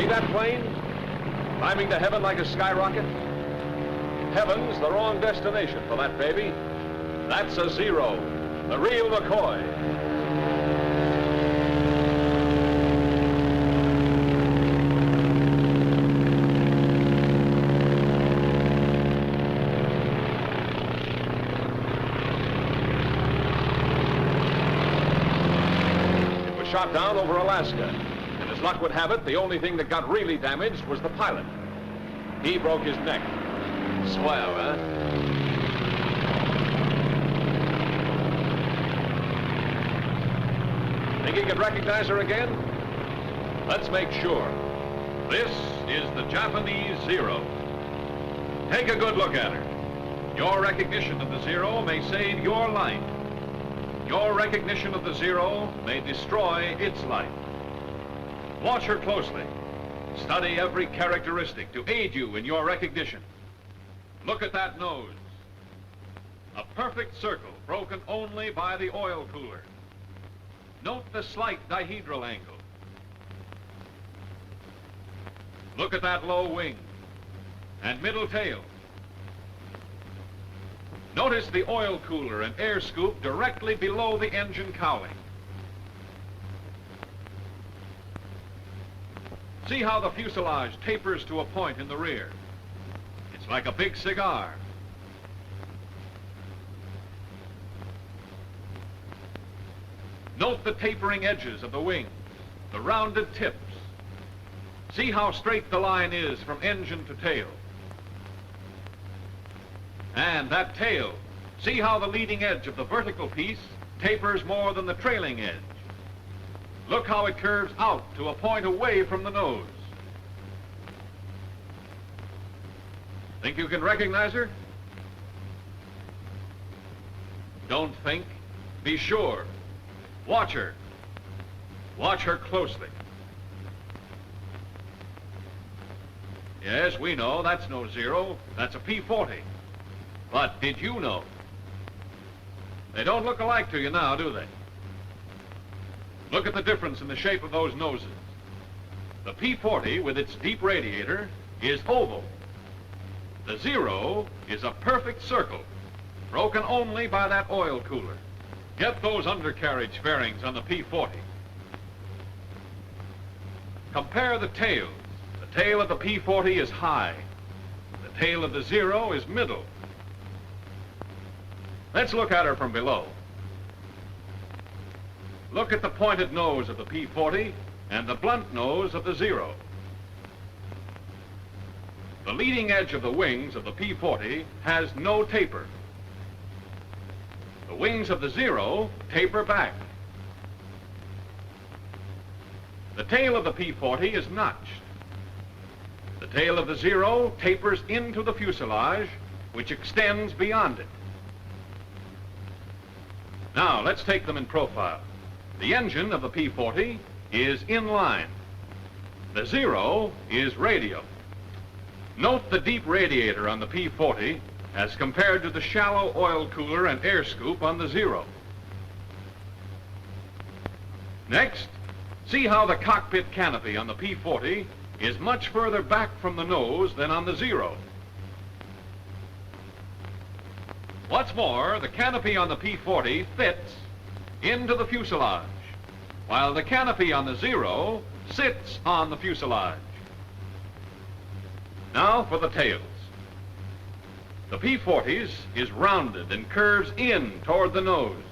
that plane? Climbing to heaven like a skyrocket? Heaven's the wrong destination for that baby. That's a Zero, the real McCoy. It was shot down over Alaska. And as luck would have it, the only thing that got really damaged was the pilot. He broke his neck. Swell, huh? Think he could recognize her again? Let's make sure. This is the Japanese Zero. Take a good look at her. Your recognition of the Zero may save your life. Your recognition of the Zero may destroy its life. Watch her closely. Study every characteristic to aid you in your recognition. Look at that nose. A perfect circle broken only by the oil cooler. Note the slight dihedral angle. Look at that low wing and middle tail. Notice the oil cooler and air scoop directly below the engine cowling. See how the fuselage tapers to a point in the rear. It's like a big cigar. Note the tapering edges of the wings, the rounded tips. See how straight the line is from engine to tail. And that tail, see how the leading edge of the vertical piece tapers more than the trailing edge. Look how it curves out to a point away from the nose. Think you can recognize her? Don't think, be sure. Watch her. Watch her closely. Yes, we know that's no Zero, that's a P-40. But did you know? They don't look alike to you now, do they? Look at the difference in the shape of those noses. The P-40, with its deep radiator, is oval. The Zero is a perfect circle, broken only by that oil cooler. Get those undercarriage fairings on the P-40. Compare the tails. The tail of the P-40 is high. The tail of the Zero is middle. Let's look at her from below. Look at the pointed nose of the P-40 and the blunt nose of the Zero. The leading edge of the wings of the P-40 has no taper. The wings of the Zero taper back. The tail of the P-40 is notched. The tail of the Zero tapers into the fuselage, which extends beyond it. Now, let's take them in profile. The engine of the P-40 is in line. The Zero is radial. Note the deep radiator on the P-40 as compared to the shallow oil cooler and air scoop on the Zero. Next, see how the cockpit canopy on the P-40 is much further back from the nose than on the Zero. What's more, the canopy on the P-40 fits into the fuselage, while the canopy on the Zero sits on the fuselage. Now for the tails. The P-40's is rounded and curves in toward the nose.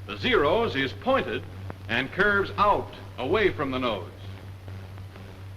The Zero's is pointed and curves out away from the nose.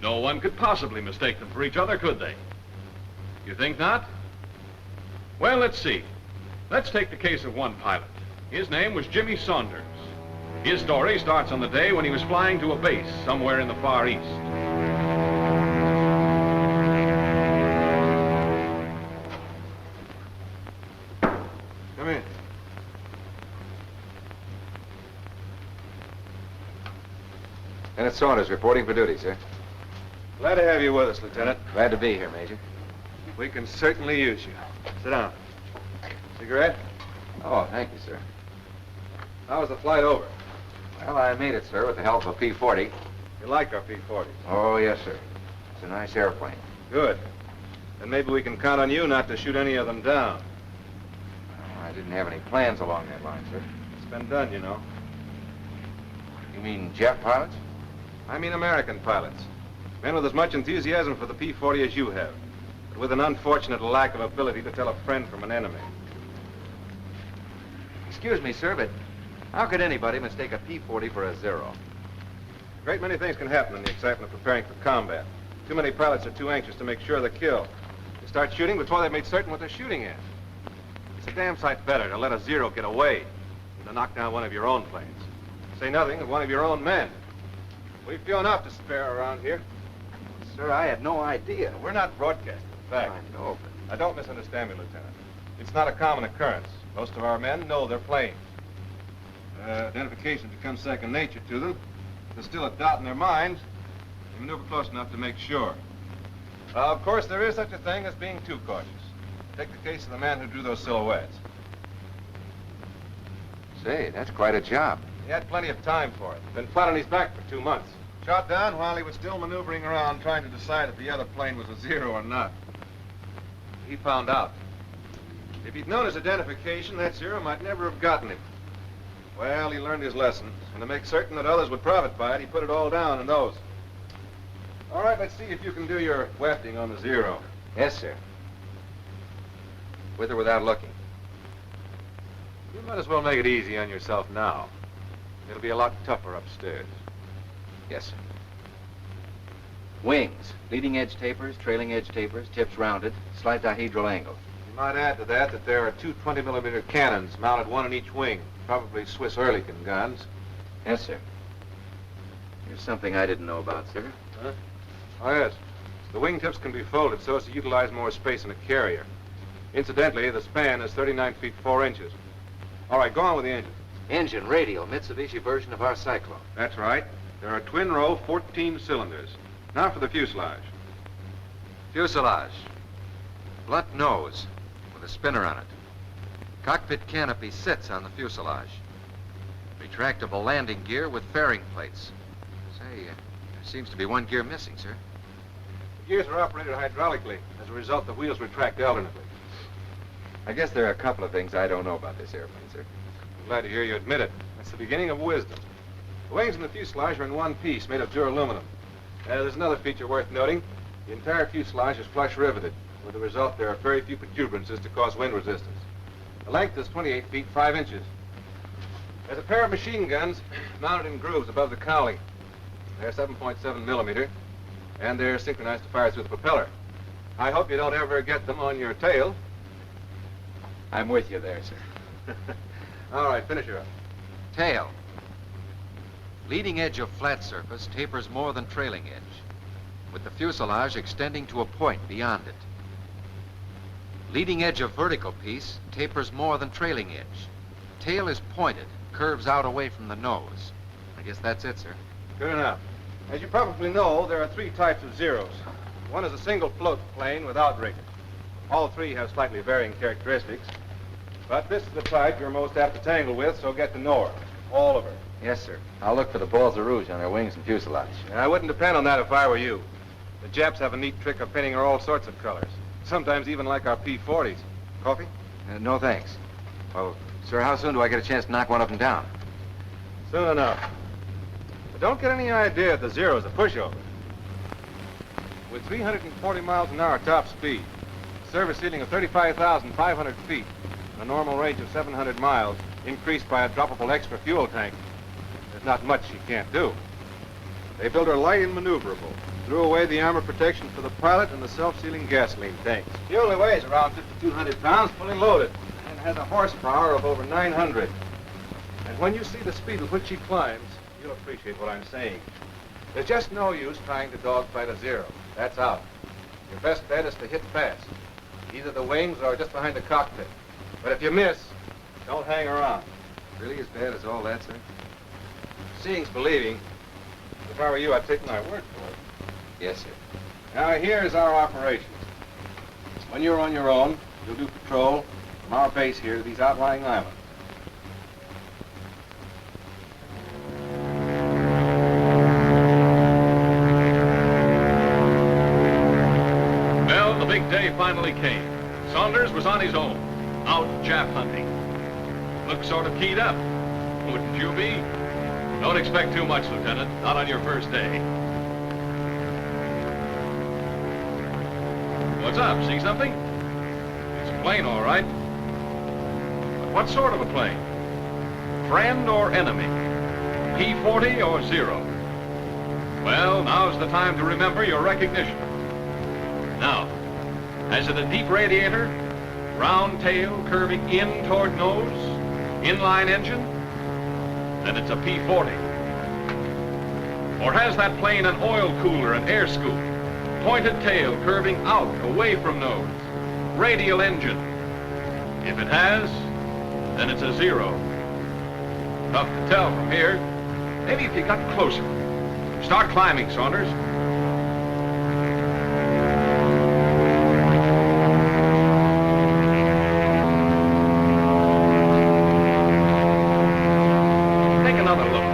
No one could possibly mistake them for each other, could they? You think not? Well, let's see. Let's take the case of one pilot. His name was Jimmy Saunders. His story starts on the day when he was flying to a base somewhere in the Far East. Come in. Lieutenant Saunders reporting for duty, sir. Glad to have you with us, Lieutenant. Glad to be here, Major. We can certainly use you. Sit down. Cigarette? Oh, thank you, sir. How was the flight over? Well, I made it, sir, with the help of a P-40. You like our P-40s? Oh, yes, sir. It's a nice airplane. Good. Then maybe we can count on you not to shoot any of them down. Oh, I didn't have any plans along that line, sir. It's been done, you know. You mean jet pilots? I mean American pilots. Men with as much enthusiasm for the P-40 as you have, but with an unfortunate lack of ability to tell a friend from an enemy. Excuse me, sir, but how could anybody mistake a P-40 for a Zero? A great many things can happen in the excitement of preparing for combat. Too many pilots are too anxious to make sure of the kill. They start shooting before they've made certain what they're shooting at. It's a damn sight better to let a Zero get away than to knock down one of your own planes. Say nothing of one of your own men. We've few enough to spare around here. Sir, I had no idea. We're not broadcasting, in fact. I know, but... Now, don't misunderstand me, Lieutenant. It's not a common occurrence. Most of our men know their planes. Identification becomes second nature to them. There's still a doubt in their minds. They maneuver close enough to make sure. Of course, there is such a thing as being too cautious. Take the case of the man who drew those silhouettes. Say, that's quite a job. He had plenty of time for it. Been flat on his back for 2 months. Shot down while he was still maneuvering around trying to decide if the other plane was a Zero or not. He found out. If he'd known his identification, that Zero might never have gotten him. Well, he learned his lesson, and to make certain that others would profit by it, he put it all down in those. All right, let's see if you can do your wefting on the Zero. Yes, sir. With or without looking? You might as well make it easy on yourself now. It'll be a lot tougher upstairs. Yes, sir. Wings. Leading edge tapers, trailing edge tapers, tips rounded, slight dihedral angle. You might add to that that there are two 20-millimeter cannons mounted one in each wing. Probably Swiss Ehrlichen guns. Yes, sir. Here's something I didn't know about, sir. Huh? Oh, yes. The wingtips can be folded so as to utilize more space in a carrier. Incidentally, the span is 39 feet 4 inches. All right, go on with the engine. Engine, radial, Mitsubishi version of our Cyclone. That's right. There are twin-row 14 cylinders. Now for the fuselage. Fuselage. Blunt nose with a spinner on it. Cockpit canopy sits on the fuselage. Retractable landing gear with fairing plates. Say, there seems to be one gear missing, sir. The gears are operated hydraulically. As a result, the wheels retract alternately. I guess there are a couple of things I don't know about this airplane, sir. I'm glad to hear you admit it. That's the beginning of wisdom. The wings and the fuselage are in one piece, made of duraluminum. There's another feature worth noting. The entire fuselage is flush riveted. With the result, there are very few protuberances to cause wind resistance. The length is 28 feet 5 inches. There's a pair of machine guns mounted in grooves above the cowling. They're 7.7 millimeter, and they're synchronized to fire through the propeller. I hope you don't ever get them on your tail. I'm with you there, sir. All right, finish her up. Tail. Leading edge of flat surface tapers more than trailing edge, with the fuselage extending to a point beyond it. Leading edge of vertical piece tapers more than trailing edge. Tail is pointed, curves out away from the nose. I guess that's it, sir. Good enough. As you probably know, there are 3 types of Zeros. One is a single float plane without rigging. All 3 have slightly varying characteristics. But this is the type you're most apt to tangle with, so get to know her. All of her. Yes, sir. I'll look for the balls of rouge on their wings and fuselage. I wouldn't depend on that if I were you. The Japs have a neat trick of painting her all sorts of colors. Sometimes even like our P-40s. Coffee? No, thanks. Well, sir, how soon do I get a chance to knock one of them down? Soon enough. But don't get any idea that the Zero's a pushover. With 340 miles an hour top speed, a service ceiling of 35,500 feet, and a normal range of 700 miles, increased by a droppable extra fuel tank, there's not much she can't do. They built her light and maneuverable, threw away the armor protection for the pilot and the self-sealing gasoline tanks. She only weighs around 5,200 pounds, fully loaded, and has a horsepower of over 900. And when you see the speed with which she climbs, you'll appreciate what I'm saying. There's just no use trying to dogfight a Zero. That's out. Your best bet is to hit fast, either the wings or just behind the cockpit. But if you miss, don't hang around. Really as bad as all that, sir? Seeing's believing. If I were you, I'd take my word for it. Yes, sir. Now, here's our operations. When you're on your own, you'll do patrol from our base here to these outlying islands. big day finally came. Saunders was on his own, out Jap hunting. Looked sort of keyed up. Wouldn't you be? Don't expect too much, Lieutenant. Not on your first day. What's up? See something? It's a plane, all right. But what sort of a plane? Friend or enemy? P-40 or Zero? Well, now's the time to remember your recognition. Now, has it a deep radiator? Round tail curving in toward nose? Inline engine? Then it's a P-40. Or has that plane an oil cooler and air scoop? Pointed tail curving out, away from nose? Radial engine? If it has, then it's a Zero. Tough to tell from here. Maybe if you got closer. Start climbing, Saunders. Take another look.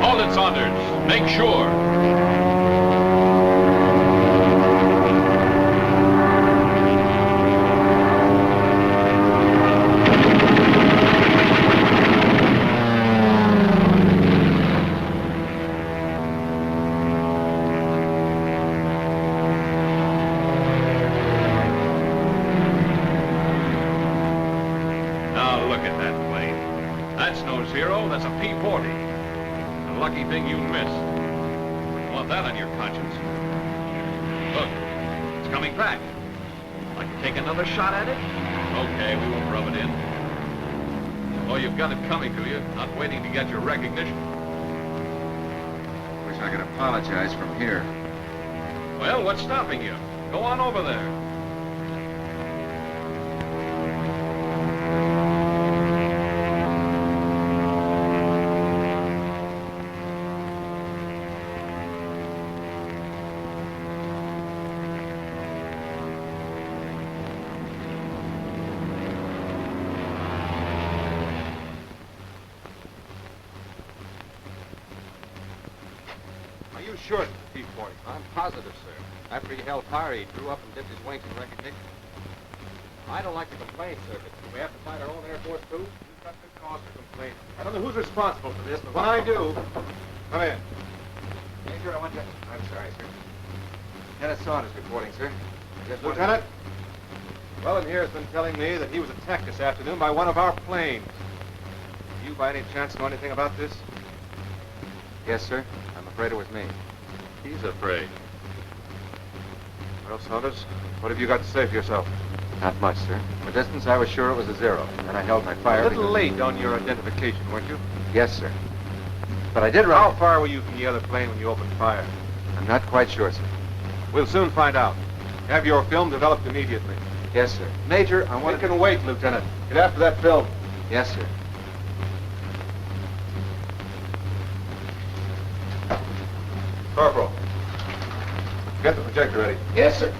Hold it, Saunders. Make sure. Zero, that's a P-40. A lucky thing you missed. Wouldn't want that on your conscience. Look, it's coming back. Like to take another shot at it? Okay, we won't rub it in. Oh, you've got it coming to you, not waiting to get your recognition. Wish I could apologize from here. Well, what's stopping you? Go on over there. Sure, it's a P-40. I'm positive, sir. After he held fire, he drew up and dipped his wings in recognition. I don't like to complain, sir, but we have to fight our own Air Force, too. We've got good cause to complain. I don't know who's responsible for this, but when I do... Come in. Major, I want you... I'm sorry, sir. Lieutenant Saunders reporting, sir. Lieutenant? Well, in here has been telling me that he was attacked this afternoon by one of our planes. Do you, by any chance, know anything about this? Yes, sir. I'm afraid it was me. He's afraid. Well, Saunders, what have you got to say for yourself? Not much, sir. From a distance, I was sure it was a Zero, and I held my fire. A little late on your identification, weren't you? Yes, sir. But I did run... How far were you from the other plane when you opened fire? I'm not quite sure, sir. We'll soon find out. Have your film developed immediately. Yes, sir. Major, I want to... It can wait, Lieutenant. Get after that film. Yes, sir. Corporal, get the projector ready. Yes, sir.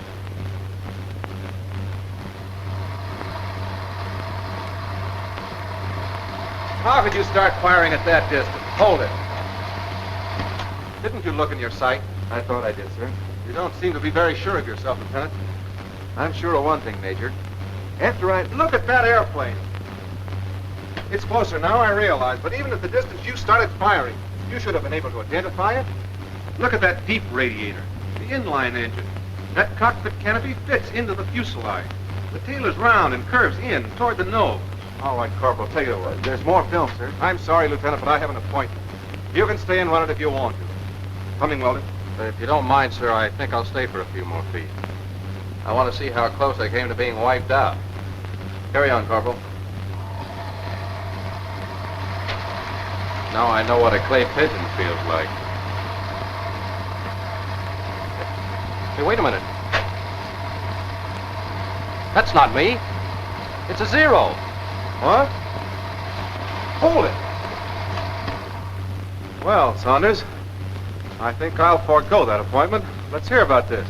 How could you start firing at that distance? Hold it. Didn't you look in your sight? I thought I did, sir. You don't seem to be very sure of yourself, Lieutenant. I'm sure of one thing, Major. After I... Look at that airplane. It's closer now, I realize, but even at the distance you started firing, you should have been able to identify it. Look at that deep radiator, the inline engine. That cockpit canopy fits into the fuselage. The tail is round and curves in toward the nose. All right, Corporal, take it away. There's more film, sir. I'm sorry, Lieutenant, but I have an appointment. You can stay and run it if you want to. Coming, Weldon. If you don't mind, sir, I think I'll stay for a few more feet. I want to see how close I came to being wiped out. Carry on, Corporal. Now I know what a clay pigeon feels like. Hey, wait a minute. That's not me. It's a Zero. What? Hold it. Well, Saunders, I think I'll forego that appointment. Let's hear about this.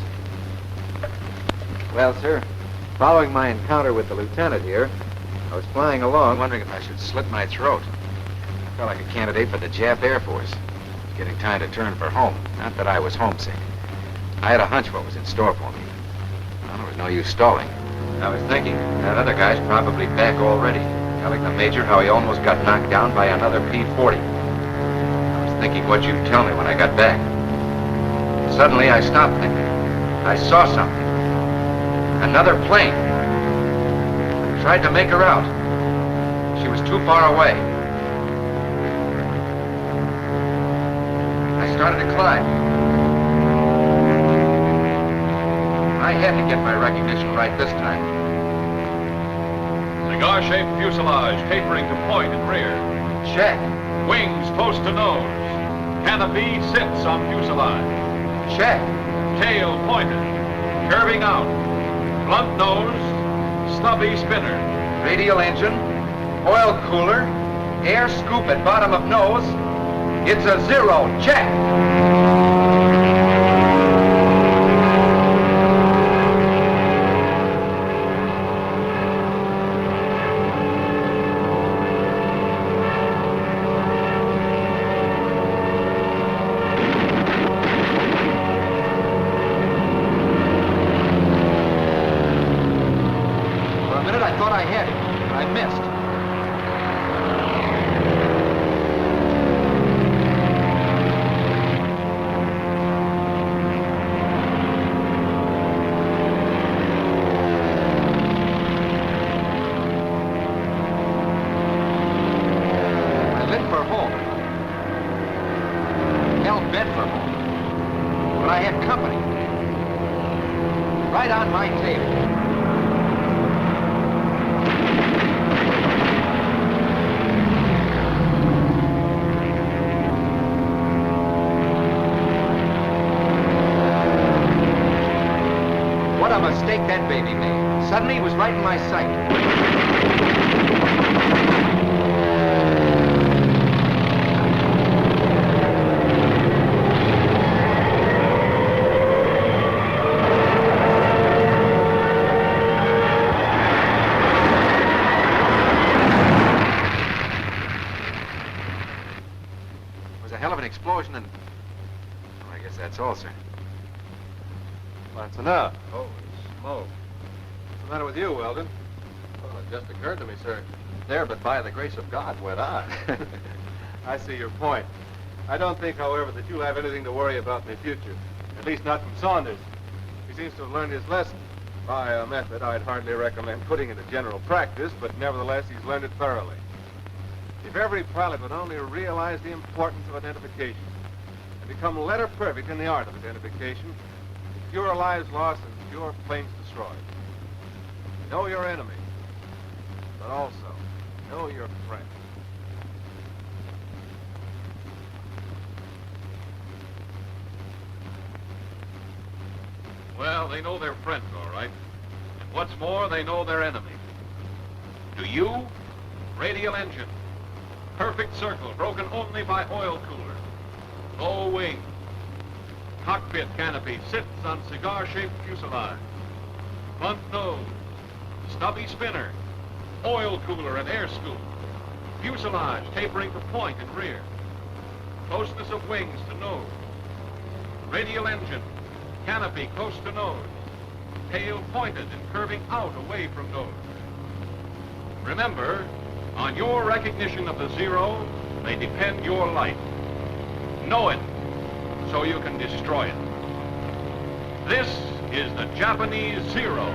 Well, sir, following my encounter with the lieutenant here, I was flying along... I'm wondering if I should slit my throat. I felt like a candidate for the Jap Air Force. Getting time to turn for home. Not that I was homesick. I had a hunch what was in store for me. Well, there was no use stalling. I was thinking, that other guy's probably back already, telling the Major how he almost got knocked down by another P-40. I was thinking what you'd tell me when I got back. Suddenly, I stopped thinking. I saw something. Another plane. I tried to make her out. She was too far away. I started to climb. I had to get my recognition right this time. Cigar-shaped fuselage tapering to point and rear. Check. Wings close to nose. Canopy sits on fuselage. Check. Tail pointed. Curving out. Blunt nose. Stubby spinner. Radial engine. Oil cooler. Air scoop at bottom of nose. It's a Zero. Check. That baby made. Suddenly, it was right in my sight. It was a hell of an explosion, and well, I guess that's all, sir. Well, that's enough. Holy smoke. What's the matter with you, Weldon? Well, it just occurred to me, sir. There, but by the grace of God, went on. I see your point. I don't think, however, that you'll have anything to worry about in the future. At least not from Saunders. He seems to have learned his lesson. By a method I'd hardly recommend putting into general practice, but nevertheless, he's learned it thoroughly. If every pilot would only realize the importance of identification and become letter perfect in the art of identification, fewer lives lost and fewer planes destroyed. Know your enemy, but also know your friend. Well, they know their friend, all right. And what's more, they know their enemy. Do you? Radial engine. Perfect circle, broken only by oil cooler. Low wing. Cockpit canopy sits on cigar-shaped fuselage. Blunt nose. Stubby spinner. Oil cooler and air scoop. Fuselage tapering to point and rear. Closeness of wings to nose. Radial engine. Canopy close to nose. Tail pointed and curving out away from nose. Remember, on your recognition of the Zero, may depend your life. Know it, so you can destroy it. This is the Japanese Zero.